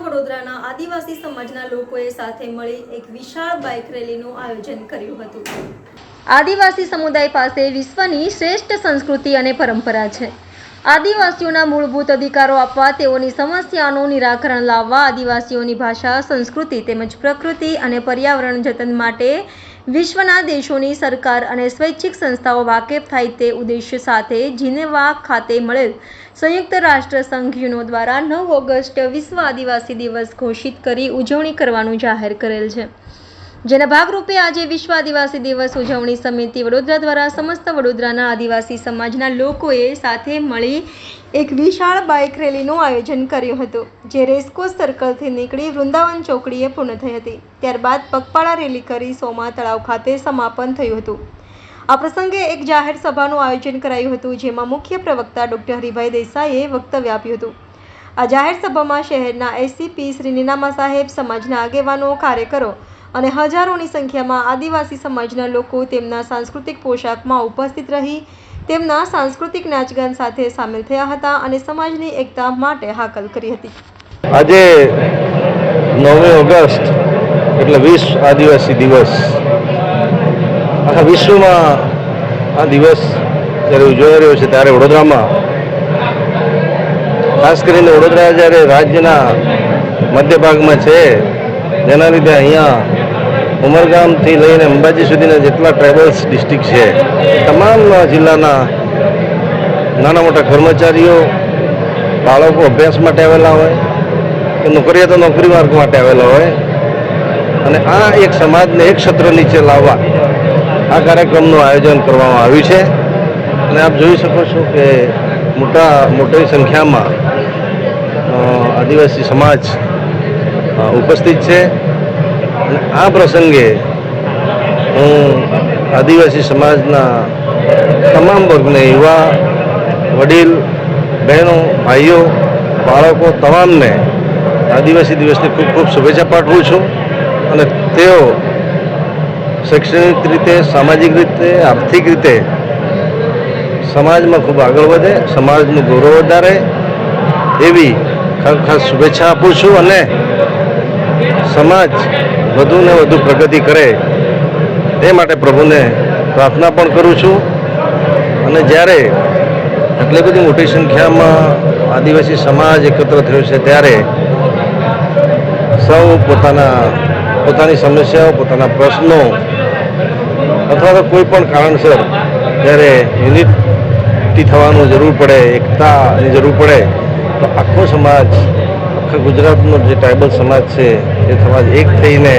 વડોદરાના આદિવાસી સમાજના લોકોએ સાથે મળી એક વિશાળ બાઇક રેલીનું આયોજન કર્યું હતું। આદિવાસી સમુદાય પાસે વિશ્વની શ્રેષ્ઠ સંસ્કૃતિ અને પરંપરા છે। આદિવાસીઓના મૂળભૂત અધિકારો આપવા, તેઓની સમસ્યાઓનું નિરાકરણ લાવવા, આદિવાસીઓની ભાષા, સંસ્કૃતિ તેમજ પ્રકૃતિ અને પર્યાવરણ જતન માટે વિશ્વના દેશોની સરકાર અને સ્વૈચ્છિક સંસ્થાઓ વાકેફ થાય તે ઉદ્દેશ્ય સાથે જીનેવા ખાતે મળેલ સંયુક્ત રાષ્ટ્ર સંઘ યુનો દ્વારા 9 ઓગસ્ટ વિશ્વ આદિવાસી દિવસ ઘોષિત કરી ઉજવણી કરવાનું જાહેર કરેલ છે, જેના ભાગરૂપે આજે વિશ્વ આદિવાસી દિવસ ઉજવણી સમિતિ વડોદરા દ્વારા સમસ્ત વડોદરાના આદિવાસી સમાજના લોકોએ સાથે મળી એક વિશાળ બાઇક રેલીનું આયોજન કર્યું હતું, જે રેસકોર્સ સર્કલથી નીકળી વૃંદાવન ચોકડીએ પૂર્ણ થઈ હતી। ત્યારબાદ પગપાળા રેલી કરી સોમા તળાવ ખાતે સમાપન થયું હતું। આ પ્રસંગે એક જાહેર સભાનું આયોજન કરાયું હતું, જેમાં મુખ્ય પ્રવક્તા ડોક્ટર હરિભાઈ દેસાઈએ વક્તવ્ય આપ્યું હતું। આ જાહેર સભામાં શહેરના એસીપી શ્રી નીનામા સાહેબ, સમાજના આગેવાનો, કાર્યકરો અને હજારોની સંખ્યામાં આદિવાસી સમાજના લોકો તેમના સાંસ્કૃતિક પોશાકમાં ઉપસ્થિત રહી તેમના સાંસ્કૃતિક નાચગાન સાથે સામેલ થયા હતા અને સમાજની એકતા માટે હાકલ કરી હતી। આજે 9 ઓગસ્ટ એટલે વિશ્વ આદિવાસી દિવસ। આખા વિશ્વમાં આ દિવસ જ્યારે ઉજવાઈ રહ્યો છે, ત્યારે વડોદરામાં ખાસ કરીને વડોદરા જ્યારે રાજ્યના મધ્ય ભાગમાં છે, જેના લીધે અહીંયા ઉમરગામથી લઈને અંબાજી સુધીના જેટલા ટ્રાઇબલ્સ ડિસ્ટ્રિક્ટ છે, તમામ જિલ્લાના નાના મોટા કર્મચારીઓ, બાળકો અભ્યાસ માટે આવેલા હોય કે નોકરીયા તો નોકરી માર્ગ માટે આવેલા હોય, અને આ એક સમાજને એક છત્ર નીચે લાવવા આ કાર્યક્રમનું આયોજન કરવામાં આવ્યું છે। અને આપ જોઈ શકો છો કે મોટી સંખ્યામાં આદિવાસી સમાજ ઉપસ્થિત છે। અને આ પ્રસંગે હું આદિવાસી સમાજના તમામ વર્ગને, યુવા, વડીલ, બહેનો, ભાઈઓ, બાળકો તમામને આદિવાસી દિવસની ખૂબ ખૂબ શુભેચ્છા પાઠવું છું। અને તેઓ શૈક્ષણિક રીતે, સામાજિક રીતે, આર્થિક રીતે સમાજમાં ખૂબ આગળ વધે, સમાજનું ગૌરવ વધારે એવી ખાસ શુભેચ્છા આપું છું। અને સમાજ વધુ ને વધુ પ્રગતિ કરે તે માટે પ્રભુને પ્રાર્થના પણ કરું છું। અને જ્યારે એટલી બધી મોટી સંખ્યામાં આદિવાસી સમાજ એકત્ર થયો છે, ત્યારે સૌ પોતાની સમસ્યાઓ, પોતાના પ્રશ્નો અથવા તો કોઈ પણ કારણસર જ્યારે યુનિટી થવાનું જરૂર પડે, એકતાની જરૂર પડે, તો આખો સમાજ, આખા ગુજરાતનો જે ટ્રાઇબલ સમાજ છે એ સમાજ એક થઈને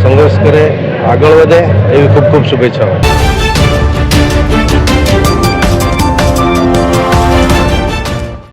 સંઘર્ષ કરે, આગળ વધે એવી ખૂબ ખૂબ શુભેચ્છાઓ।